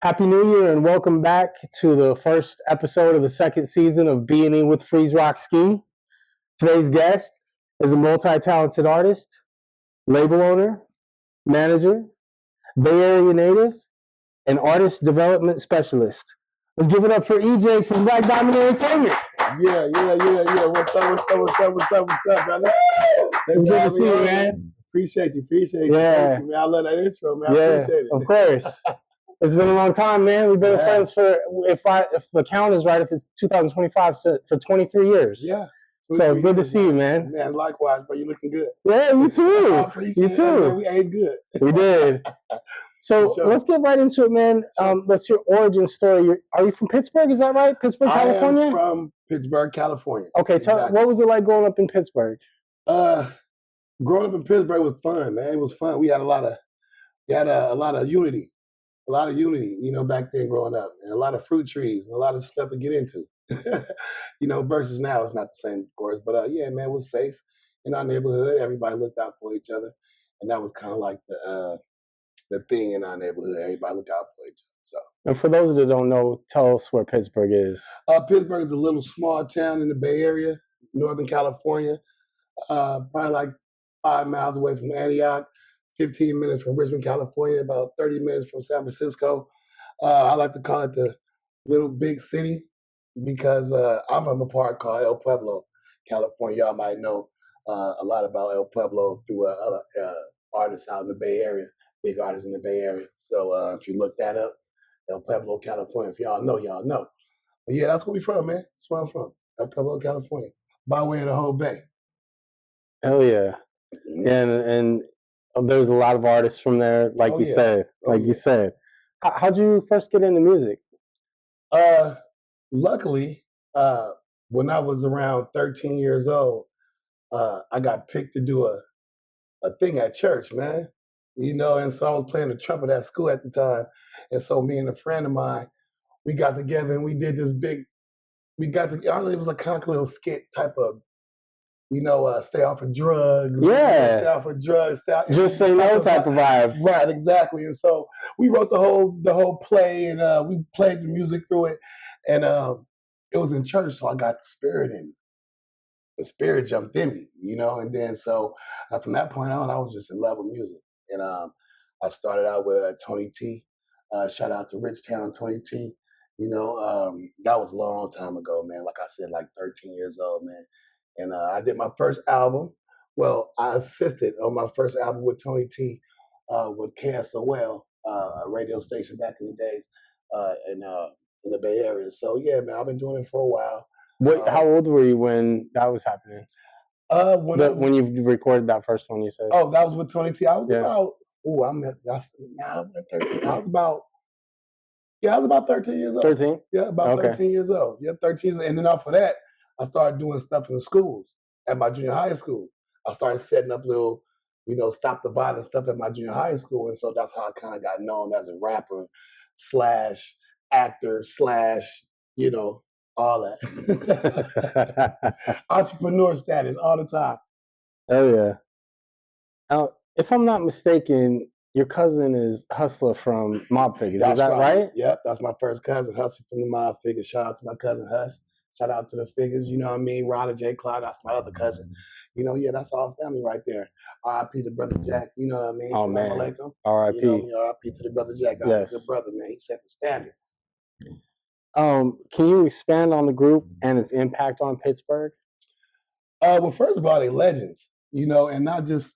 Happy New Year and welcome back to the first episode of the second season of BNE with Freeze Rock Ski. Today's guest is a multi-talented artist, label owner, manager, Bay Area native, and artist development specialist. Let's give it up for EJ from BlaqkDymn Entertainment. Yeah. What's up, brother? It's good to see you, man. Appreciate you. Yeah. Thank you, man. I love that intro, man. I appreciate it. Of course. It's been a long time, man. We've been friends for, if the count is right, if it's 2025, so for 23 years. Yeah. So it's good to see you, man. Man, likewise, bro. You looking good. Yeah, you too. You too. Man, we ate good. We did. So let's get right into it, man. What's your origin story? Are you from Pittsburgh? Is that right? Pittsburgh, California? I am from Pittsburgh, California. Okay, what was it like growing up in Pittsburgh? Growing up in Pittsburgh was fun, man. It was fun. We had a lot of unity. A lot of unity, back then growing up, and a lot of fruit trees and a lot of stuff to get into, versus now it's not the same, of course. But yeah, man, it was safe in our neighborhood. Everybody looked out for each other, and that was kind of like the thing in our neighborhood. Everybody looked out for each other. So, and for those that don't know, tell us where Pittsburgh is. Pittsburgh is a little small town in the Bay Area, Northern California, probably like 5 miles away from Antioch. 15 minutes from Richmond, California, about 30 minutes from San Francisco. I like to call it the little big city because I'm from a part called El Pueblo, California. Y'all might know a lot about El Pueblo through other artists out in the Bay Area, big artists in the Bay Area. So if you look that up, El Pueblo, California, if y'all know, y'all know. But yeah, that's where we from, man. That's where I'm from, El Pueblo, California, by way of the whole Bay. Hell yeah. And there's a lot of artists from there, like you said. You said. How'd you first get into music? Luckily, when I was around 13 years old, I got picked to do a thing at church, man. And so I was playing the trumpet at school at the time. And so me and a friend of mine, we got together and we did this it was a kind of little skit type of, stay off of drugs. Yeah. Stay off of drugs. Just say no type of vibe. Right, exactly. And so we wrote the whole play and we played the music through it. And it was in church, so I got the spirit in me. The spirit jumped in me, and then so from that point on, I was just in love with music. And I started out with Tony T. Shout out to Richtown Tony T. That was a long time ago, man. Like I said, like 13 years old, man. And I did my first album. Well, I assisted on my first album with Tony T, with KSOL, a radio station back in the days in the Bay Area. So yeah, man, I've been doing it for a while. How old were you when that was happening? When you recorded that first one, you said. Oh, that was with Tony T. I was about. I'm 13. I was about 13 years old. 13. Yeah, about 13 years old. Yeah, 13. And then off of that, I started doing stuff in the schools at my junior high school. I started setting up little, stop the violence stuff at my junior high school. And so that's how I kind of got known as a rapper / actor / all that. Entrepreneur status all the time. Oh, yeah. Now, if I'm not mistaken, your cousin is Hustler from Mob Figures. Is that right? Yep, that's my first cousin, Hustler from the Mob Figures. Shout out to my cousin Huss. Shout out to the Figures, you know what I mean? Rod and J. Clyde, that's my other cousin. That's all family right there. R.I.P. to Brother Jack, you know what I mean? Oh, man. R.I.P. R.I.P. to the Brother Jack. Yes. A good brother, man. He set the standard. Can you expand on the group and its impact on Pittsburgh? Well, first of all, they're legends, and not just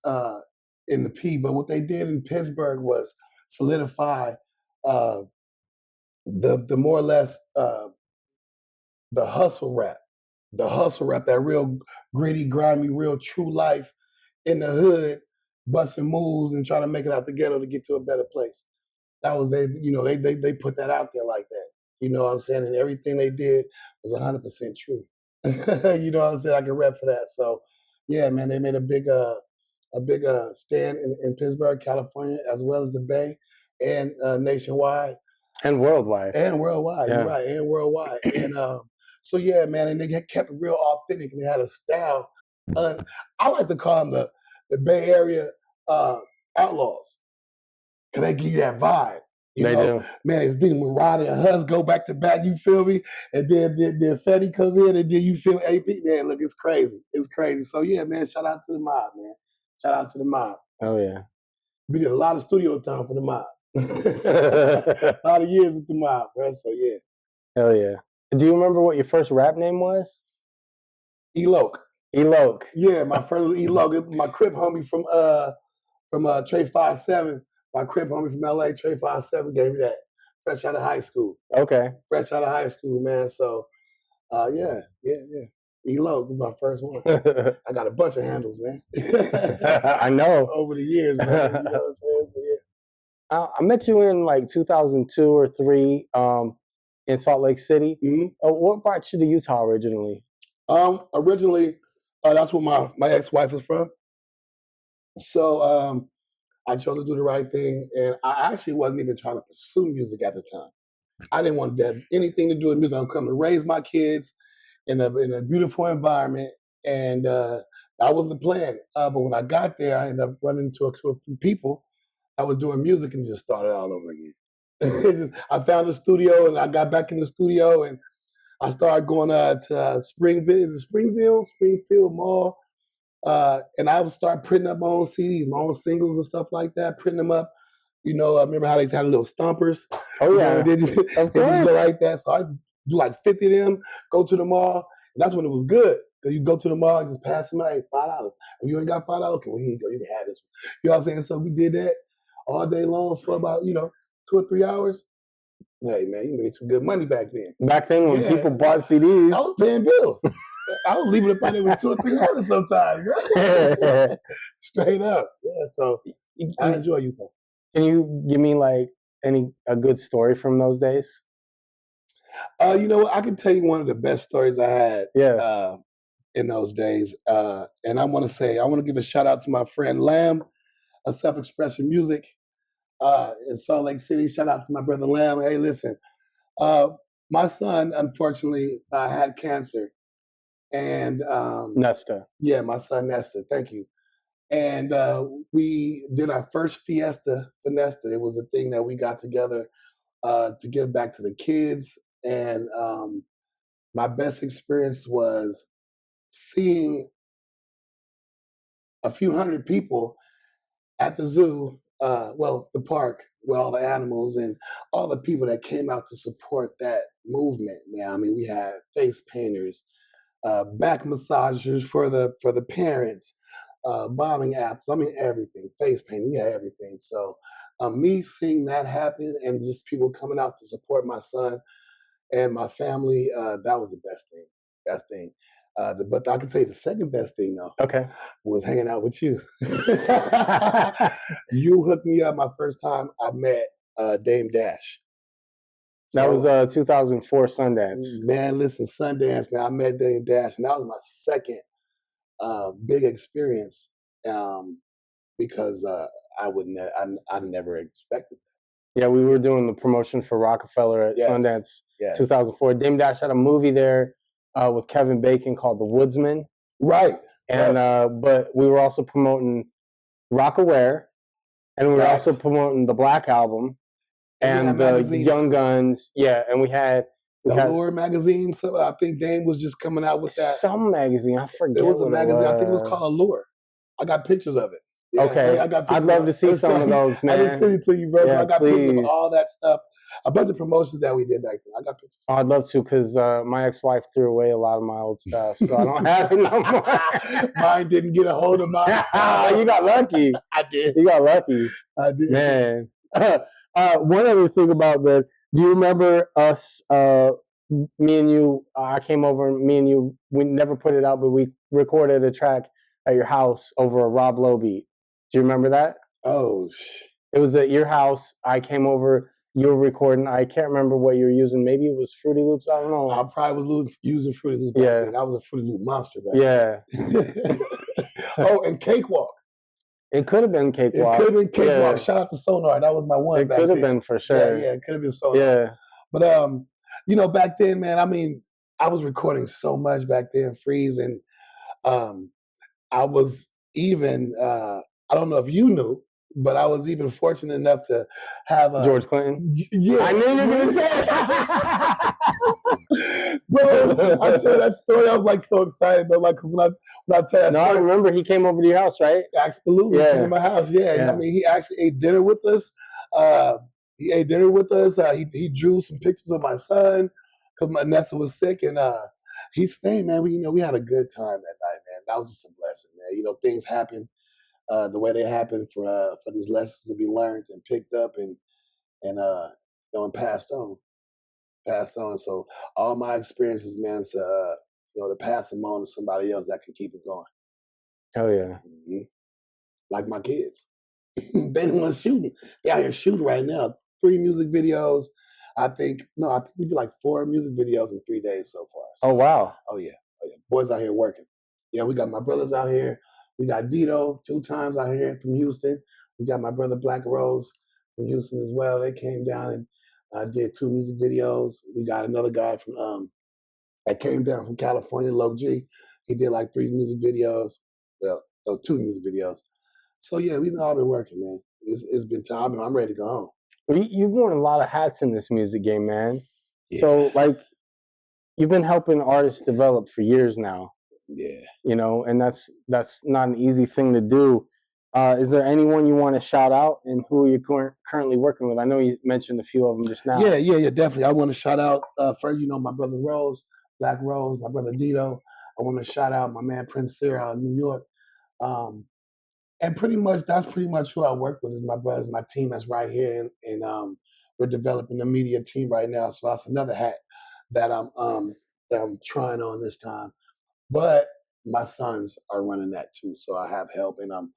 in the P, but what they did in Pittsburgh was solidify the more or less the hustle rap, that real gritty, grimy, real true life in the hood, busting moves and trying to make it out the ghetto to get to a better place. That was they put that out there like that. You know what I'm saying? And everything they did was 100% true. You know what I'm saying? I can rep for that. So yeah, man, they made a big stand in Pittsburgh, California, as well as the Bay and nationwide. And worldwide. Yeah. You're right, and worldwide. And so yeah, man, and they kept it real authentic and they had a style. I like to call them the Bay Area outlaws. Cause they give you that vibe. You They know, do. man, it's been when Roddy and Hus go back to back, you feel me? And then Fetty come in, and then you feel AP. Man, look, it's crazy. It's crazy. So yeah, man, shout out to the mob, man. Shout out to the mob. Oh yeah. We did a lot of studio time for the mob. A lot of years with the mob, bro. So yeah. Hell yeah. Do you remember what your first rap name was? Eloke. Eloke. Yeah, my first was Eloke. My crib homie from Trey 57. My crib homie from LA, Trey 57, gave me that. Fresh out of high school. Okay. Fresh out of high school, man. So yeah. Eloke was my first one. I got a bunch of handles, man. I know. Over the years, man. You know what I'm saying? So yeah. I met you in like 2002 or 3 in Salt Lake City. Mm-hmm. What brought you to Utah originally? Originally, that's where my ex-wife was from. So I chose to do the right thing, and I actually wasn't even trying to pursue music at the time. I didn't want to have anything to do with music. I'm coming to raise my kids in a beautiful environment, and that was the plan. But when I got there, I ended up running into a few people. I was doing music and just started all over again. I found a studio, and I got back in the studio, and I started going to Springfield Mall, and I would start printing up my own CDs, my own singles and stuff like that, printing them up. You know, I remember how they had little stompers. Oh yeah, you know, they just go like that. So I just do like 50 of them, go to the mall, and that's when it was good. Cause you go to the mall and just pass them out, hey, $5. If you ain't got $5, okay, well, here you go, you can have this one. You know what I'm saying? So we did that all day long for about 2 or 3 hours. Hey man, you made some good money back then. Back then when people bought CDs, I was paying bills. I was leaving it out there with 2 or 300 sometimes. Straight up. Yeah, so I enjoy Utah. Can you give me like a good story from those days? You know what? I can tell you one of the best stories I had in those days. And I want to give a shout out to my friend Lamb of Self-Expression Music in Salt Lake City. Shout out to my brother Lamb. Hey, listen, my son, unfortunately, had cancer. And Nesta. Yeah, my son Nesta. Thank you. And we did our first fiesta for Nesta. It was a thing that we got together to give back to the kids. And my best experience was seeing a few hundred people at the zoo, the park, where all the animals and all the people that came out to support that movement. Man, I mean, we had face painters, back massagers for the parents, bombing apples. I mean, everything, face painting, we had everything. So me seeing that happen and just people coming out to support my son and my family, that was the best thing. But I can tell you the second best thing though. Okay. Was hanging out with you. You hooked me up my first time I met Dame Dash. So, that was 2004 Sundance. Man, listen, Sundance, man, I met Dame Dash, and that was my second big experience because I never expected that. Yeah, we were doing the promotion for Rockefeller at Sundance 2004. Dame Dash had a movie there with Kevin Bacon called The Woodsman. Right. And but we were also promoting Rockaware, and we were also promoting the Black album and the Young Guns. Yeah, and we had the Allure magazine. So I think Dame was just coming out with that. Some magazine, I forget. It was a magazine. I think it was called Allure. I got pictures of it. Yeah, okay, I'd love to see some of those, man. I didn't send it to you, bro. Yeah, I got pictures of all that stuff. A bunch of promotions that we did back then. I got pictures. Oh, I'd love to, because my ex-wife threw away a lot of my old stuff, so I don't have it no more. Mine didn't get a hold of mine. You got lucky. I did. You got lucky. I did. Man. One other thing about that, do you remember us, me and you, I came over, and me and you, we never put it out, but we recorded a track at your house over a Rob Lowe beat. Do you remember that? Oh, it was at your house. I came over. You were recording. I can't remember what you were using. Maybe it was Fruity Loops. I don't know. I probably was using Fruity Loops back then. I was a Fruity Loop monster back then. Oh, and Cakewalk. It could have been Cakewalk. It could have been Cakewalk. Yeah. Shout out to Sonar. That was my one. It could have been for sure. Yeah, it could have been Sonar. Yeah. But back then, man, I mean, I was recording so much back then, Freeze, and I was even. I don't know if you knew, but I was even fortunate enough to have George Clinton. Yeah, I knew you were gonna say it. Bro, I tell you that story. I was like so excited though. Like when I tell that No, story. I remember he came over to your house, right? Absolutely, he came to my house. Yeah, Yeah. I mean, he actually ate dinner with us. He ate dinner with us. He drew some pictures of my son because my Nessa was sick, and he stayed, man. We had a good time that night, man. That was just a blessing, man. Things happen the way they happen for these lessons to be learned and picked up and passed on. So all my experiences, man, to pass them on to somebody else that can keep it going. Hell yeah. Mm-hmm. Like my kids. They the ones shooting. They out here shooting right now. 3 music videos. I think we did like 4 music videos in 3 days so far. So, oh wow. Oh yeah. Boys out here working. Yeah, we got my brothers out here. We got Dito 2 times out here from Houston. We got my brother BlackRose from Houston as well. They came down and did 2 music videos. We got another guy from that came down from California, Low G. He did like 3 music videos. Well, 2 music videos. So yeah, we've all been working, man. It's been time. I'm ready to go home. Well, you've worn a lot of hats in this music game, man. Yeah. So like, you've been helping artists develop for years now. Yeah. And that's not an easy thing to do. Is there anyone you want to shout out, and who are you currently working with? I know you mentioned a few of them just now. Yeah, definitely. I want to shout out first, my brother Rose, BlackRose, my brother Dito. I want to shout out my man Prince Sarah out in New York. And that's pretty much who I work with is my brothers, my team that's right here, and we're developing a media team right now. So that's another hat that I'm trying on this time. But my sons are running that too, so I have help, and I'm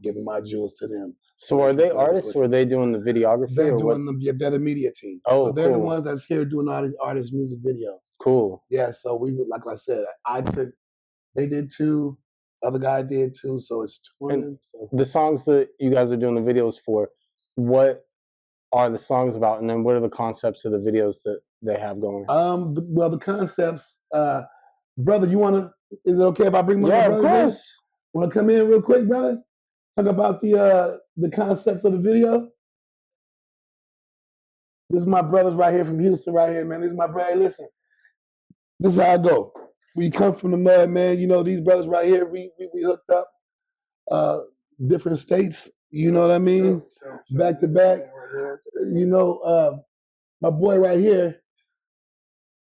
giving my jewels to them. So are they artists, or are they doing the videography? They're doing they're the media team. Oh, so they're cool. the ones that's here doing all these artists' music videos. Cool. Yeah, so like I said, they did 2, other guy did 2, so it's 2 of them. So. The songs that you guys are doing the videos for, what are the songs about, and then what are the concepts of the videos that they have going? Well, the concepts, brother, is it okay if I bring my brothers in? Yeah, of course. Want to come in real quick, brother? Talk about the concepts of the video. This is my brothers right here from Houston, right here, man. This is my brother. Hey, listen, this is how I go. We come from the mud, man. These brothers right here, we hooked up different states. You know what I mean? Sure. Back to back. My boy right here,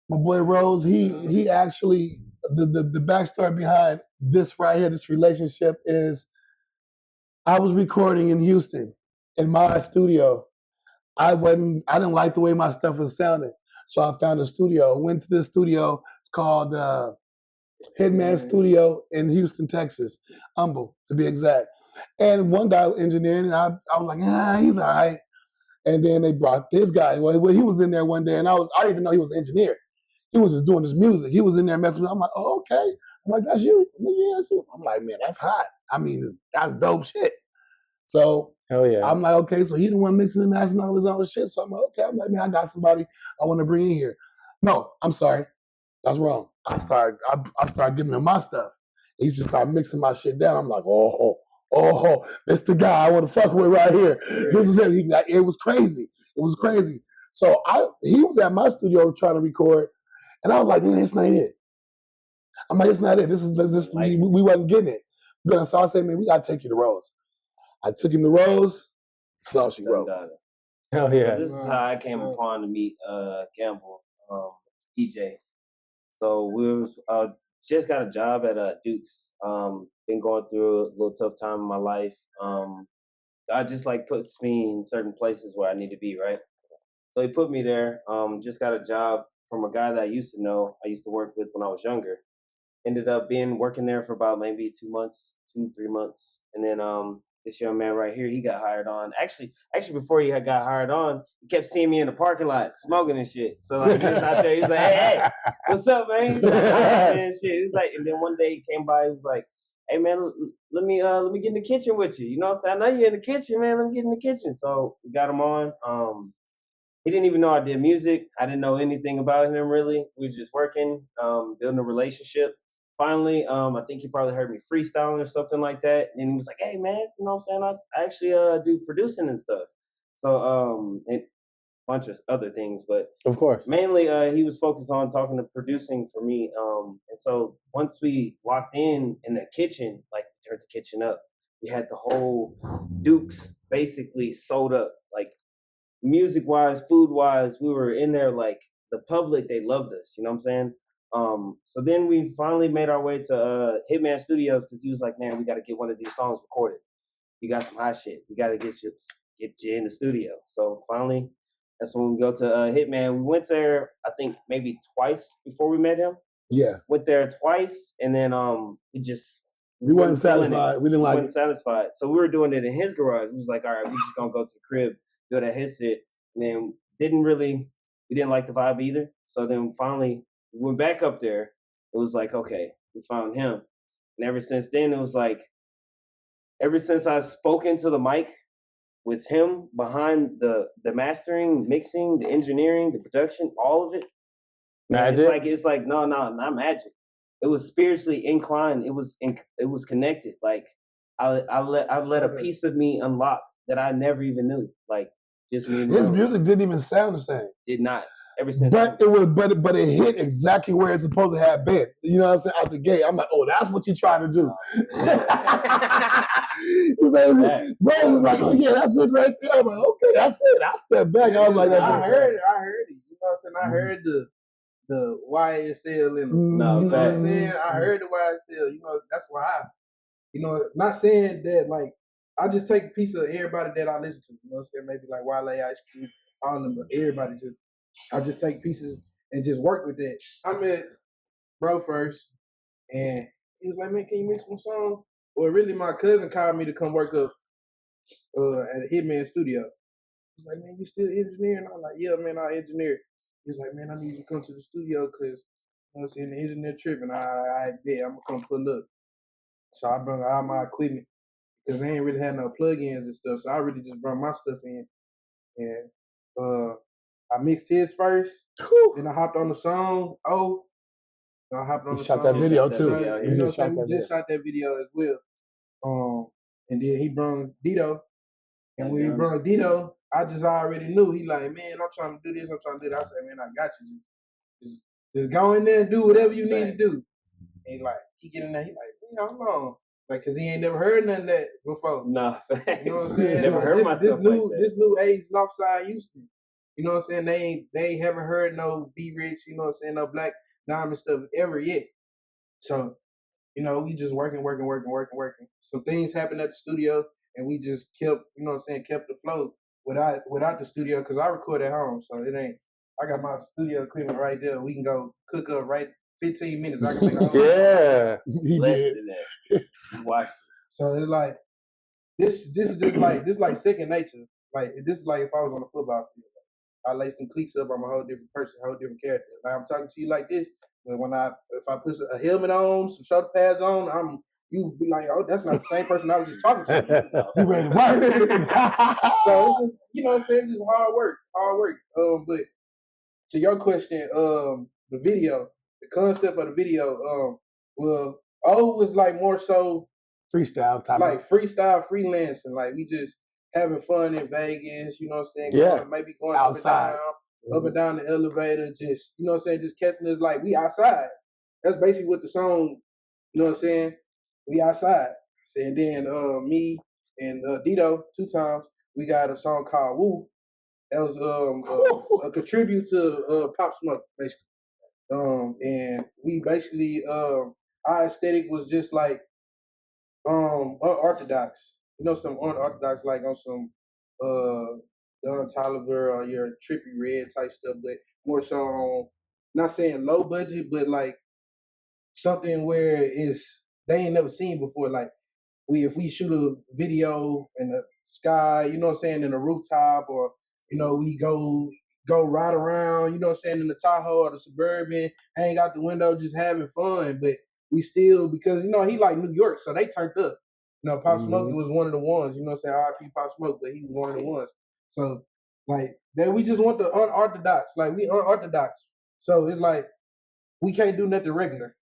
my boy Rose, he actually, the backstory behind this right here, this relationship is, I was recording in Houston in my studio. I didn't like the way my stuff was sounding. So I found a studio, went to this studio. It's called Hitman Studio in Houston, Texas. Humble, to be exact. And one guy engineering, and I was like, he's all right. And then they brought this guy. Well, he was in there one day, and I didn't even know he was an engineer. He was just doing his music. He was in there messing with me. I'm like, oh, okay. I'm like, that's you? I'm like, yeah, that's you. I'm like, man, that's hot. I mean, that's dope shit. So hell yeah. I'm like, okay, so he the one mixing and mastering all his own shit. So I'm like, okay. I'm like, man, I got somebody I want to bring in here. No, I'm sorry. That's wrong. I started giving him my stuff. He just started mixing my shit down. I'm like, oh, that's the guy I want to fuck with right here. This is it. It was crazy. It was crazy. So he was at my studio trying to record, and I was like, man, it's not it. I'm like, it's not it. We wasn't getting it. So I said, man, we gotta take you to Rose. I took him to Rose. So she wrote. Hell yeah. So this is how I came upon to meet Gamble, EJ. So we was just got a job at Duke's. Been going through a little tough time in my life. God just puts me in certain places where I need to be, right? So he put me there. Just got a job from a guy that I used to know. I used to work with when I was younger. Ended up working there for about maybe 2 months, 3 months, and then this young man right here, he got hired on. Actually, before he got hired on, he kept seeing me in the parking lot smoking and shit. So he was out there. He's like, hey, what's up, man? He's like, man, shit. He's like, and then one day he came by. He was like, hey, man, let me get in the kitchen with you. You know what I'm saying? I know you're in the kitchen, man. Let me get in the kitchen. So we got him on. He didn't even know I did music. I didn't know anything about him really. We were just working, building a relationship. finally, I think he probably heard me freestyling or something like that, and he was like, "Hey, man, you know what I'm saying? I actually do producing and stuff." So and a bunch of other things, but Of course. mainly he was focused on talking to producing for me. And so once we walked in the kitchen, like we turned the kitchen up, we had the whole Dukes basically sold up, like music wise, food wise. We were in there like the public, they loved us, you know what I'm saying? So then we finally made our way to Hitman Studios because he was like, "Man, we got to get one of these songs recorded. You got some hot shit. We got to get you in the studio." So finally, that's when we go to Hitman. We went there, I think maybe twice before we met him. Yeah. Went there twice, and then we wasn't satisfied. We didn't like wasn't satisfied. So we were doing it in his garage. We was like, all right, we just gonna go to the crib, do it at his set. And then we didn't like the vibe either. So then finally we went back up there. It was like, okay, we found him. And ever since then, it was like, ever since I spoke into the mic with him behind the mastering, mixing, the engineering, the production, all of it. Magic? It's like no, not magic. It was spiritually inclined. It was connected. Like I let a piece of me unlock that I never even knew. Like just me. His music didn't even sound the same. Did not. Ever since. But it was, but it hit exactly where it's supposed to have been. You know what I'm saying? Out the gate, I'm like, oh, that's what you're trying to do. Bro was like, oh yeah, that's it right there. I'm like, okay, that's it. I stepped back. I was like, that's I heard it. You know what I'm saying? I heard the YSL and No, you know what I'm saying? I heard the YSL. You know, that's why not saying that like I just take a piece of everybody that I listen to. You know what I'm saying? Maybe like Wale, Ice Cube, all of them, but everybody just. I just take pieces and just work with that. I met bro first, and he was like, "Man, can you mix my song?" Well, really, my cousin called me to come work up at a Hitman studio. He's like, "Man, you still engineering?" I'm like, "Yeah, man, I engineer." He's like, "Man, I need you to come to the studio because you know, I'm saying the engineer trip, and I bet I'm gonna come pull up." So I brought all my equipment because they ain't really had no plugins and stuff. So I really just brought my stuff in, and I mixed his first, then I hopped on the song. I hopped on the shot song. that video too. You know, we just shot that video as well. And then he brought Dito, and when he brought Dito, I just already knew. He like, "Man, I'm trying to do this. I'm trying to do that." I said, "Man, I got you. Just go in there and do whatever you need to do." And he get in there. He like, "Man, hold on." Like, cause he ain't never heard none of that before. Nah, you know what I'm saying? Never heard myself this new age Northside Houston. You know what I'm saying? They ain't haven't heard no Be Rich, you know what I'm saying, no BlaqkDymn stuff ever yet. So, you know, we just working. Some things happened at the studio and we just kept, you know what I'm saying, kept the flow without the studio because I record at home. So it ain't I got my studio equipment right there. We can go cook up right 15 minutes. I can make a whole Yeah. Less than that. Watch it. So it's like this is just like second nature. Like this is like if I was on a football field. I lay some cleats up, I'm a whole different person, a whole different character. Like I'm talking to you like this, but if I put a helmet on, some shoulder pads on, you be like, oh, that's not the same person I was just talking to. You ready to work? So it's just, you know what I'm saying, just hard work. But to your question, the video, the concept of the video, well, was like more so freestyle type, like freestyle freelancing, like we just having fun in Vegas, you know what I'm saying? Yeah. Maybe going outside. up and down the elevator, just, you know what I'm saying, just catching us like we outside. That's basically what the song, you know what I'm saying? We outside. And then me and Dito, 2 times, we got a song called Woo. That was a contribute to Pop Smoke, basically. And we basically, our aesthetic was just like unorthodox. You know, some unorthodox, like on some Don Toliver or your Trippy Red type stuff, but more so on, not saying low budget, but like something where they ain't never seen before. Like if we shoot a video in the sky, you know what I'm saying, in a rooftop, or you know, we go ride around, you know what I'm saying, in the Tahoe or the Suburban, hang out the window, just having fun, but we still, because, you know, he like New York, so they turned up. You know, Pop Smoke was one of the ones, you know what I'm saying, R.I.P. Pop Smoke, but he was one of the ones. So, like, that we just want the unorthodox. Like, we unorthodox. So, it's like, we can't do nothing regular.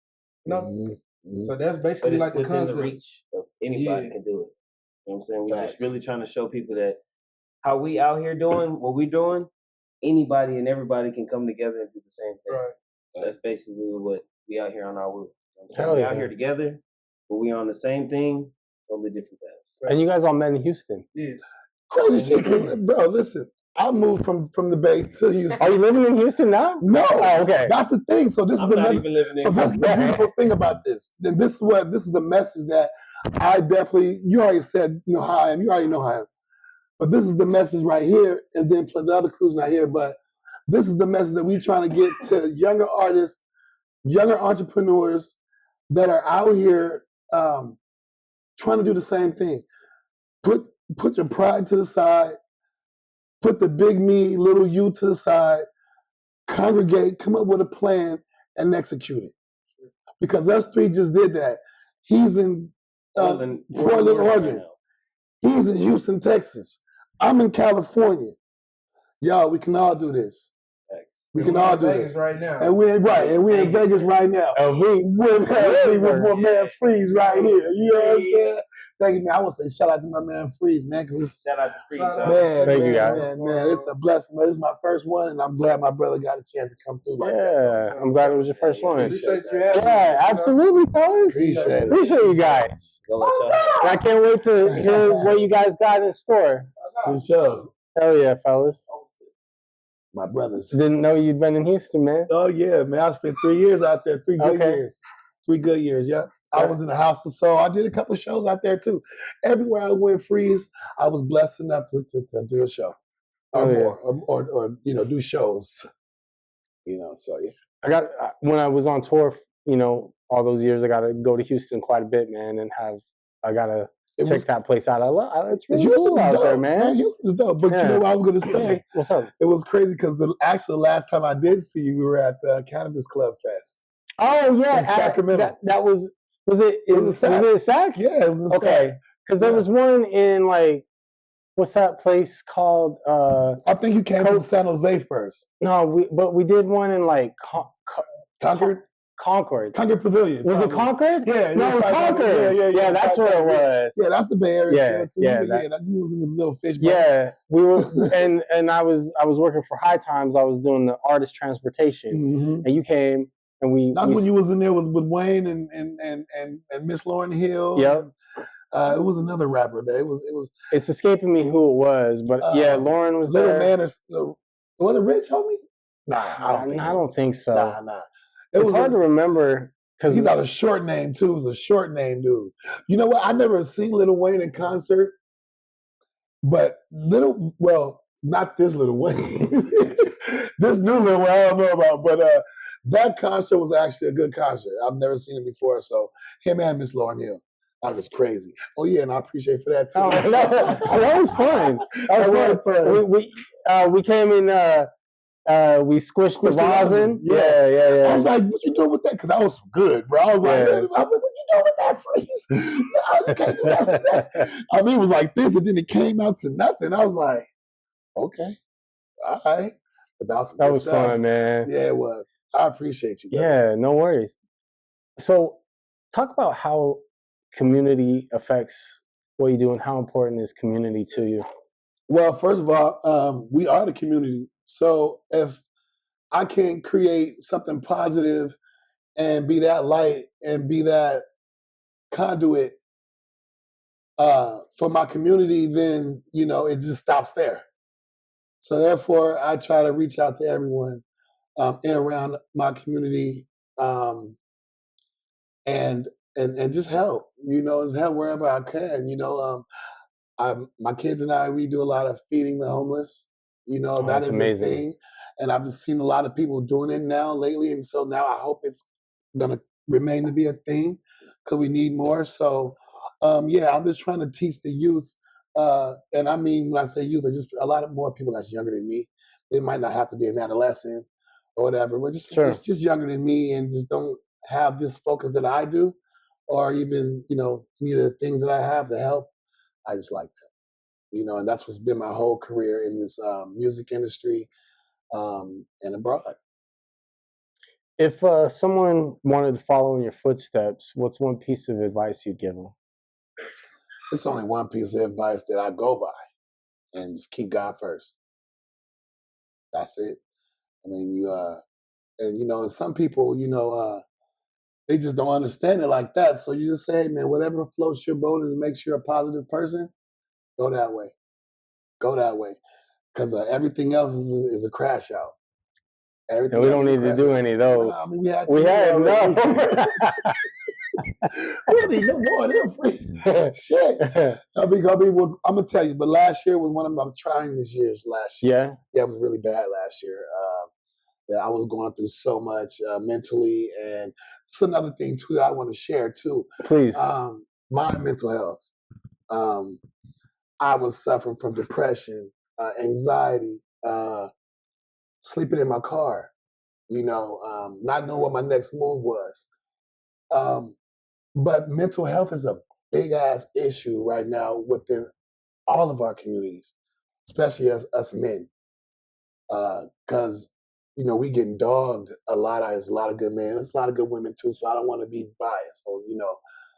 You know, Mm-hmm. so that's But basically it's like the within the concept. reach of anybody Yeah. can do it. You know what I'm saying? We're just Facts. really trying to show people that how we out here doing what we doing, anybody and everybody can come together and do the same thing. Right. That's basically what we out here on our will. You know what I'm saying? Hell We yeah. out here together, but we on the same thing, totally different paths. And you guys all met in Houston. Yeah. Crazy shit, 'cause, bro. Listen, I moved from the Bay to Houston. Are you living in Houston now? No, Oh, okay. that's the thing. So this I'm is not another. even living So in this is the beautiful thing about this. Then this is the message that I definitely. You already said, you know how I am. You already know how I am. But this is the message right here, and then plus the other crew's not here. But this is the message that we're trying to get to younger artists, younger entrepreneurs that are out here trying to do the same thing. Put your pride to the side. Put the big me, little you to the side. Congregate, come up with a plan, and execute it. Because us three just did that. He's in Portland, Oregon. He's in Houston, Texas. I'm in California. Y'all, we can all do this. We can all do Vegas this. right now. And we're in Vegas right now. We're with my man Freeze right here. You know what I'm saying? Thank you, man. I want to say shout out to my man Freeze, man. Shout out to Freeze. Man, Thank you, guys. man. It's a blessing. Man. This is my first one, and I'm glad my brother got a chance to come through like that. Yeah, I'm glad it was your first one. Appreciate you having me. Yeah, absolutely, fellas. Appreciate it. Appreciate you guys. Gonna let y'all have And I can't wait to hear what you guys got in store. For sure. Hell yeah, fellas. My brothers. Didn't know you'd been in Houston, man. Oh, yeah, man. I spent 3 years out there. 3 good years. 3 good years, yeah. I was in the house of soul. I did a couple shows out there, too. Everywhere I went, Freeze, I was blessed enough to do a show. Or more. Or, you know, do shows. You know, so, yeah. When I was on tour, you know, all those years, I got to go to Houston quite a bit, man, and I got to check that place out. It's really cool out there, man. Houston's dope. But you know what I was going to say? What's up? It was crazy because the last time I did see you, we were at the Cannabis Club Fest. Oh, yeah. In Sacramento. That was it a Sac? Yeah, it was a Sac. Okay. Because there was one in, like, what's that place called? I think you came from San Jose first. No, but we did one in, like, Concord? Concord Pavilion. Was it Concord? Yeah. No, it was Concord. Yeah, that's where it was. Yeah, that's the Bay Area still, too. Yeah, that was in the little fish bowl. Yeah, we were, and I was working for High Times. I was doing the artist transportation, and you came, and That's when you was in there with Wayne and Miss Lauryn Hill. Yep. It was another rapper there. It was. It's escaping me who it was, but yeah, Lauren was Little there. Man, was it Rich, homie? Nah, I don't think so. Nah. It's hard to remember because he got a short name too. It was a short name dude. You know what? I never seen Lil Wayne in concert, but not this Lil Wayne. This new Lil Wayne I don't know about, but that concert was actually a good concert. I've never seen it before, so him and Miss Lauryn Hill. That was crazy. Oh yeah, and I appreciate for that too. Oh, that was fun. That was fun. We came in. We squished the rosin. Yeah. I was like, "What you doing with that?" Because that was good, bro. I was like, "What you doing with that, Freeze? No, you can't do that with that." I mean, it was like this, and then it came out to nothing. I was like, "Okay, all right." But that was fun, man. Yeah, it was. I appreciate you, brother. Yeah, no worries. So, talk about how community affects what you do, and how important is community to you? Well, first of all, we are the community. So if I can create something positive and be that light and be that conduit for my community, then, you know, it just stops there. So therefore, I try to reach out to everyone in around my community and just help, you know, just help wherever I can. You know, my kids and I, we do a lot of feeding the homeless. You know, that is amazing. A thing. And I've seen a lot of people doing it now lately. And so now I hope it's going to remain to be a thing because we need more. So, yeah, I'm just trying to teach the youth. And I mean, when I say youth, there's just a lot of more people that's younger than me. They might not have to be an adolescent or whatever, but just younger than me and just don't have this focus that I do or even, you know, any of the things that I have to help. I just like that. You know, and that's what's been my whole career in this music industry and abroad. If someone wanted to follow in your footsteps, what's one piece of advice you'd give them? It's only one piece of advice that I go by, and just keep God first. That's it. I mean, and some people, they just don't understand it like that. So you just say, hey, man, whatever floats your boat and makes you a positive person, go that way. Go that way. Because everything else is a crash out. And we don't need to do any of those. Nah, I mean, we had no. We don't need no more of them free. Shit. I'm gonna tell you, but last year was one of my tryingest years. Last year, yeah, it was really bad last year. I was going through so much mentally, and it's another thing too that I want to share too. Please. My mental health. I was suffering from depression, anxiety, sleeping in my car, not knowing what my next move was. But mental health is a big ass issue right now within all of our communities, especially as us men, because we getting dogged a lot. There's a lot of good men. There's a lot of good women too. So I don't want to be biased. So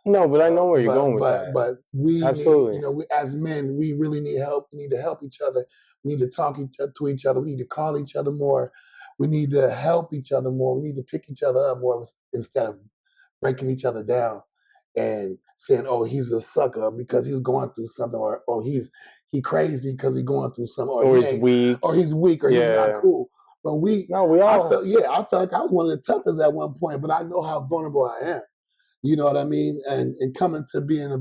No, but I know where you're going with that. But we absolutely. Need, we as men, we really need help. We need to help each other. We need to talk to each other. We need to call each other more. We need to help each other more. We need to pick each other up more instead of breaking each other down and saying, "Oh, he's a sucker because he's going through something," or he's crazy because he's going through something, or he's weak, or he's weak, or he's not cool. But I felt like I was one of the toughest at one point, but I know how vulnerable I am. You know what I mean? And coming to being a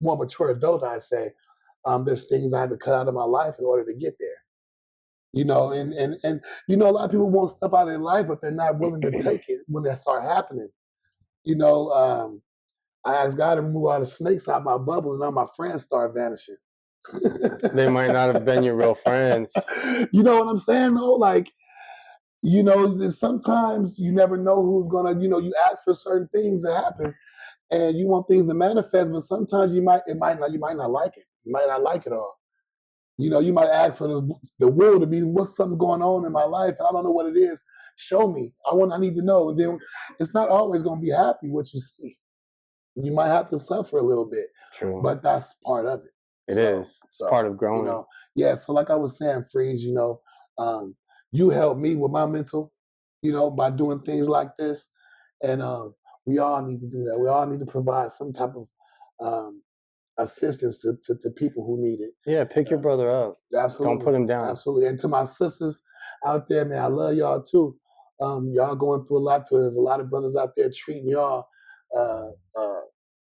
more mature adult, I say, there's things I had to cut out of my life in order to get there. And a lot of people want stuff out of their life, but they're not willing to take it when that start happening. I asked God to remove all the snakes out of my bubble, and all my friends start vanishing. They might not have been your real friends. You know what I'm saying, though? Like, sometimes you never know who's gonna, you ask for certain things to happen, and you want things to manifest, but sometimes you might not like it. You might not like it all. You might ask for the will to be, what's something going on in my life, and I don't know what it is. Show me. I need to know. And then it's not always going to be happy what you see. You might have to suffer a little bit. True. But that's part of it. It is. It's part of growing. So like I was saying, Freeze, you helped me with my mental, by doing things like this. And we all need to do that. We all need to provide some type of assistance to people who need it. Yeah, pick your brother up. Absolutely. Don't put him down. Absolutely. And to my sisters out there, man, I love y'all too. Y'all going through a lot too. There's a lot of brothers out there treating y'all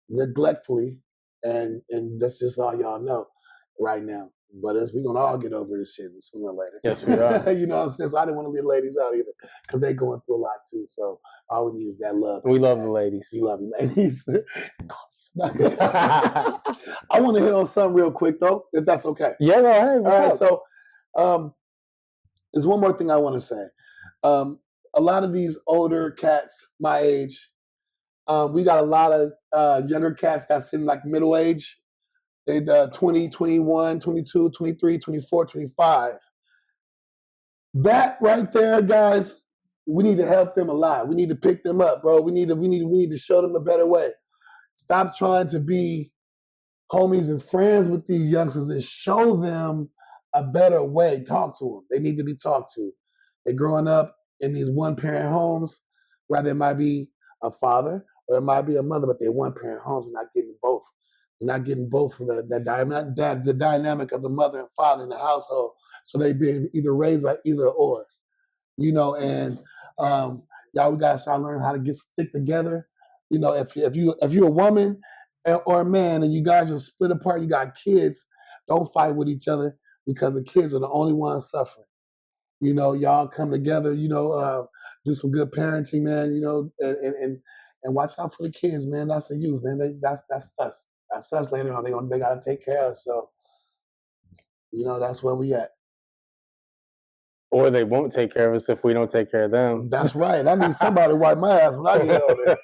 neglectfully, and that's just all y'all know right now. But we're gonna all get over this shit sooner or later. Yes, we are. You know what I'm saying? So I didn't want to leave ladies out either, because they're going through a lot too. So all we need is that love. We love the ladies. We love you, ladies. I want to hit on something real quick though, if that's okay. Yeah, go ahead. All right. So there's one more thing I want to say. A lot of these older cats my age, we got a lot of younger cats that's in like middle age. They 20, 21, 22, 23, 24, 25. That right there, guys, we need to help them a lot. We need to pick them up, bro. We need to show them a better way. Stop trying to be homies and friends with these youngsters and show them a better way. Talk to them. They need to be talked to. They're growing up in these one-parent homes, where there might be a father or it might be a mother, but they're one-parent homes and not getting both. They're not getting both of the dynamic of the mother and father in the household. So they're being either raised by either or, and y'all, we gotta start learning how to stick together. If you're a woman or a man and you guys are split apart, you got kids, don't fight with each other, because the kids are the only ones suffering. Y'all come together, do some good parenting, man, and watch out for the kids, man. That's the youth, man. That's us. That's us later on. They gotta take care of us. So, that's where we at. Or they won't take care of us if we don't take care of them. That's right. I need somebody to wipe my ass when I get older.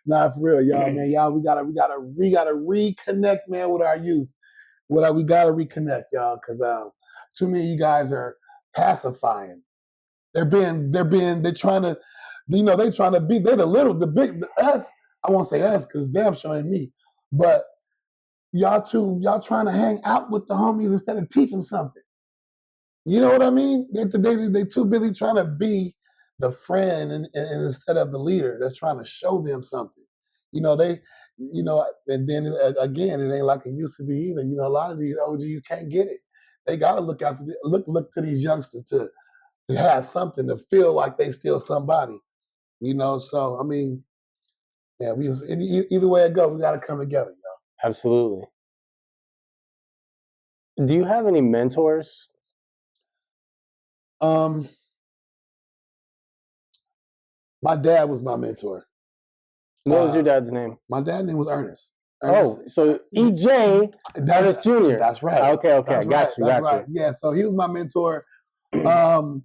Nah, for real, y'all, man. Y'all, we gotta reconnect, man, with our youth. We gotta reconnect, y'all, because too many of you guys are pacifying they're trying to, they're trying to be, they're the big, us, I won't say us because damn sure ain't me, but y'all trying to hang out with the homies instead of teach them something. You know what I mean? They too busy trying to be the friend and instead of the leader that's trying to show them something. And then again, it ain't like it used to be either. A lot of these OGs can't get it. They got to look to these youngsters to have something to feel like they still somebody. So I mean, yeah, either way it goes, we got to come together. Absolutely. Do you have any mentors? My dad was my mentor. What was your dad's name? My dad's name was Ernest. Oh, so E.J. Ernest Jr. That's right. Okay, that's got you. Yeah, so he was my mentor. But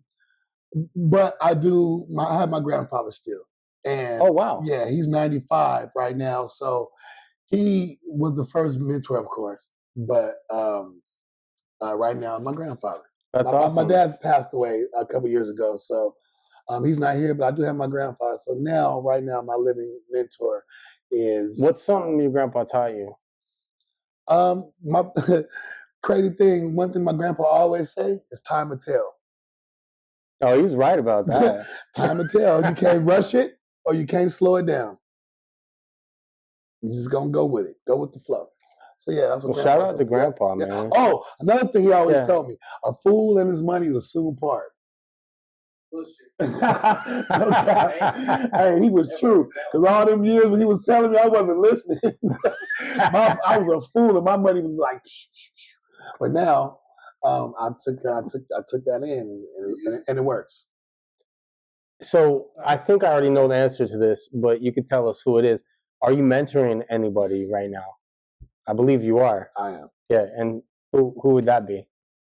I have my grandfather still. And oh, wow. Yeah, he's 95 right now. So he was the first mentor, of course. But right now, my grandfather. That's awesome. My dad's passed away a couple years ago, so he's not here, but I do have my grandfather. So right now, my living mentor is... What's something your grandpa taught you? My crazy thing, one thing my grandpa always say is time will tell. Oh, he's right about that. Time will tell. You can't rush it or you can't slow it down. You're just going to go with it. Go with the flow. So yeah, that's what. Well, shout out to Grandpa, man. Oh, another thing he always told me: a fool and his money will soon part. Hey, he was true. Because all them years when he was telling me, I wasn't listening. I was a fool, and my money was like. But now, I took that in, and it works. So I think I already know the answer to this, but you could tell us who it is. Are you mentoring anybody right now? I believe you are. I am. Yeah, and who would that be?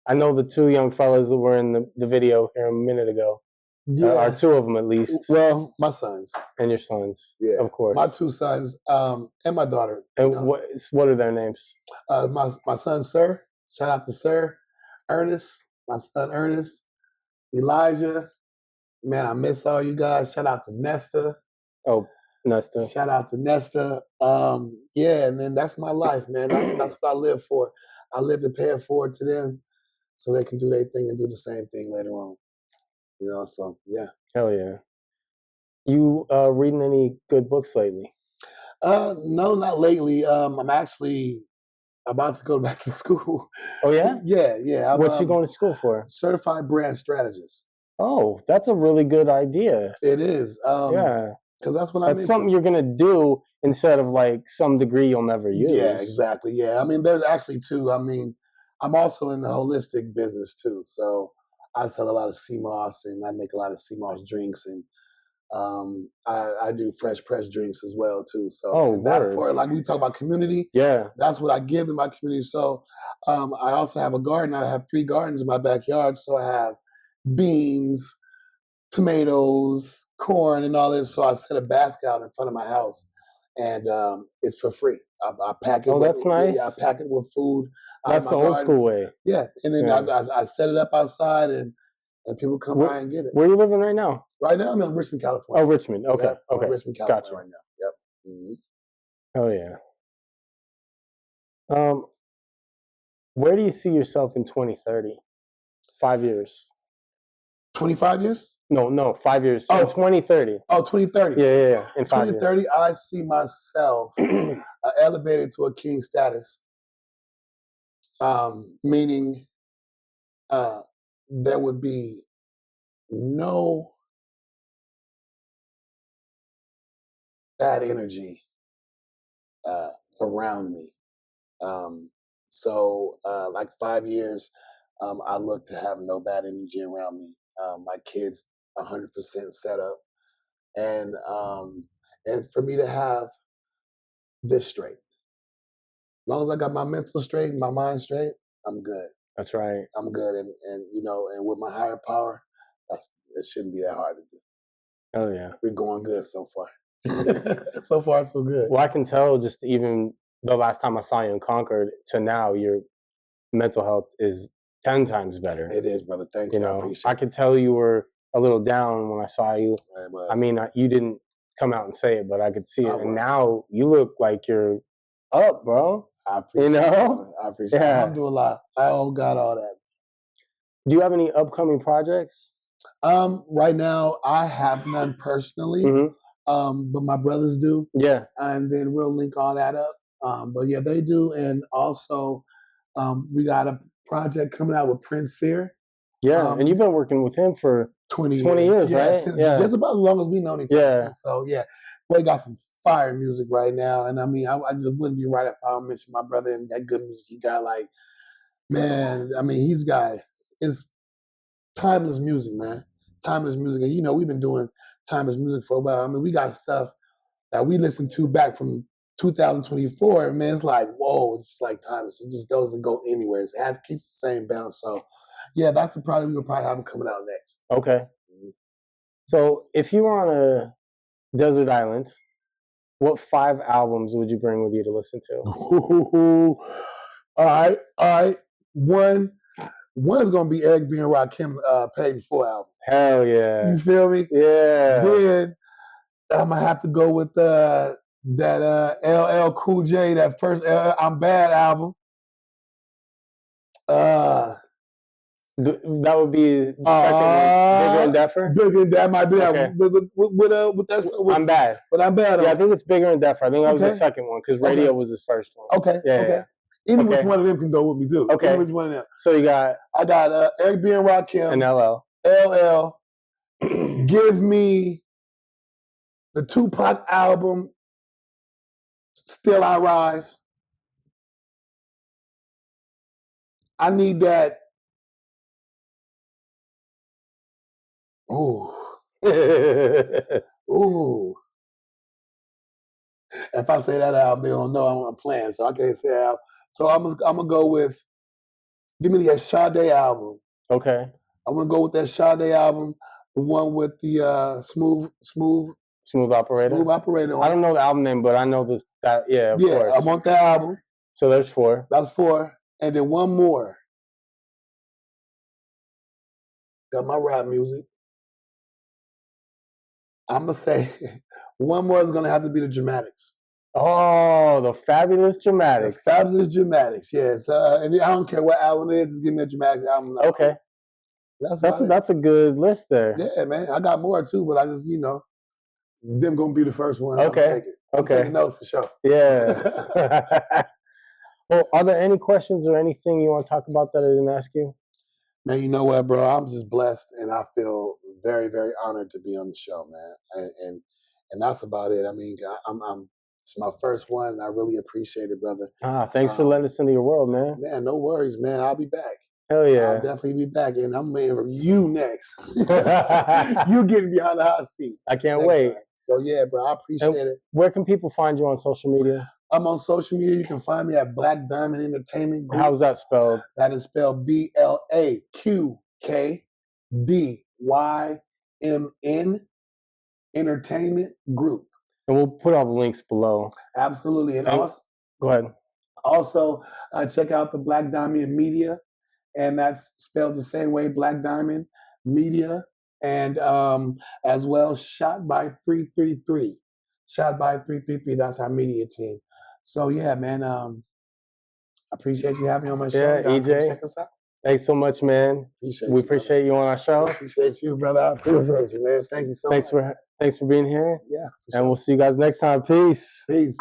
I know the two young fellas that were in the video here a minute ago. Yeah. Or two of them at least. Well, my sons. And your sons. Yeah. Of course. My two sons, and my daughter. And what are their names? My son, Sir. Shout out to Sir. Ernest. My son, Ernest. Elijah. Man, I miss all you guys. Shout out to Nesta. Oh, Nesta. Shout out to Nesta. Yeah, and then that's my life, man. That's what I live for. I live to pay it forward to them so they can do their thing and do the same thing later on. So yeah. Hell yeah. You reading any good books lately? No, not lately. I'm actually about to go back to school. Oh yeah? Yeah. What you going to school for? Certified brand strategist. Oh, that's a really good idea. It is. Yeah. Because that's what That's something you're gonna do instead of like some degree you'll never use. Yeah, exactly. Yeah. I mean, there's actually two. I mean, I'm also in the holistic business too. So I sell a lot of sea moss and I make a lot of sea moss drinks and I do fresh pressed drinks as well too. So that's for, like we talk about community. Yeah. That's what I give to my community. So I also have a garden. I have 3 gardens in my backyard. So I have beans, tomatoes, corn, and all this. So I set a basket out in front of my house, and it's for free. I pack it. Oh, that's nice. Yeah, I pack it with food. That's the old school way. Yeah, and then I set it up outside, and people come by and get it. Where are you living right now? Right now, I'm in Richmond, California. Oh, Richmond. Okay, yep, okay. Richmond, California right now. Yep. Mm-hmm. Oh yeah. Where do you see yourself in 2030? 5 years. 25 years? No, 5 years. Oh, 2030. Oh, 2030. Yeah. In 5 years. 2030, I see myself elevated to a king status. Meaning there would be no bad energy around me. So like 5 years, I look to have no bad energy around me. My kids 100% set up, and for me to have this straight. As long as I got my mental straight, my mind straight, I'm good. That's right. I'm good, and and with my higher power, it shouldn't be that hard to do. Oh yeah, we're going good so far. So far, so good. Well, I can tell just even the last time I saw you in Concord to now, your mental health is 10 times better. It is, brother. Thank you. You know, I could tell you were a little down when I saw you. It was. I mean, you didn't come out and say it, but I could see it. I And was. now you look like you're up, bro. I appreciate You it. know? I appreciate it. Yeah. Alhamdulillah. I owe God all that. Do you have any upcoming projects? Right now, I have none personally, but my brothers do. Yeah. And then we'll link all that up. But yeah, they do. And also, we got a project coming out with Prince Sear. Yeah, and you've been working with him for 20 years, yeah, right? Since, Yeah. just about as long as we known each other. Yeah. Too. So yeah, boy got some fire music right now. And I mean, I just wouldn't be right if I don't mention my brother and that good music he got. Like, man, I mean, it's timeless music, man. Timeless music. And you know, we've been doing timeless music for a while. I mean, we got stuff that we listened to back from 2024. And man, it's like, whoa, it's like timeless. It just doesn't go anywhere. It keeps the same balance. So yeah, that's the project we will probably have it coming out next. Okay. So if you were on a desert island, what 5 albums would you bring with you to listen to? All right. One is gonna be Eric B and Rakim Paid in Full album. Hell yeah. You feel me? Yeah. Then I'm gonna have to go with that LL Cool J, that first I'm Bad album. That would be the second one, Bigger and Deffer? Bigger and Deffer might be that. Okay. With that song. I'm Bad. But I'm Bad. Yeah, I think it's Bigger and Deffer. I think that was the Okay. second one because Radio was his first one. Okay. Yeah, Okay. yeah. Any which one of them can go with me too. Okay. Any which one of them. So you got I got Eric B and Rakim an LL. LL. Give me the Tupac album, Still I Rise. I need that. Ooh. Ooh. If I say that album, they don't know I'm playing, so I can't say album. So I'm gonna go with, give me the Sade album. Okay. I'm gonna go with that Sade album, the one with the Smooth Operator. Smooth Operator. I don't know the album name, but I know that. Yeah, of course. I want that album. So there's 4. That's 4, and then one more. Got my rap music. I'm gonna say one more is gonna have to be the Dramatics. Oh, the Fabulous Dramatics. The Fabulous Dramatics, yes. And I don't care what album it is, just give me a Dramatics album. Okay. That's a good list there. Yeah, man. I got more too, but I just, them gonna be the first one. Okay. I'm taking notes for sure. Yeah. Well, are there any questions or anything you want to talk about that I didn't ask you? Man, you know what, bro? I'm just blessed, and I feel very, very honored to be on the show, man. And that's about it. I mean, it's my first one, and I really appreciate it, brother. Thanks for letting us into your world, man. Man, no worries, man. I'll be back. Hell yeah. I'll definitely be back, and I'm waiting for you next. You getting behind the hot seat. I can't wait. Time. So yeah, bro, I appreciate it. Where can people find you on social media? I'm on social media. You can find me at BlaqkDymn Entertainment Group. How's that spelled? That is spelled BlaqkDymn Entertainment Group. And we'll put all the links below. Absolutely. And also, go ahead. Also, check out the Black Diamond Media, and that's spelled the same way, Black Diamond Media, and as well, Shot by 333. Shot by 333. That's our media team. So yeah, man. I appreciate you having me on my show. Yeah, EJ. Check us out. Thanks so much, man. We appreciate you on our show. Appreciate you, brother. I appreciate you, man. Thank you so much. Thanks for being here. Yeah. And we'll see you guys next time. Peace. Peace.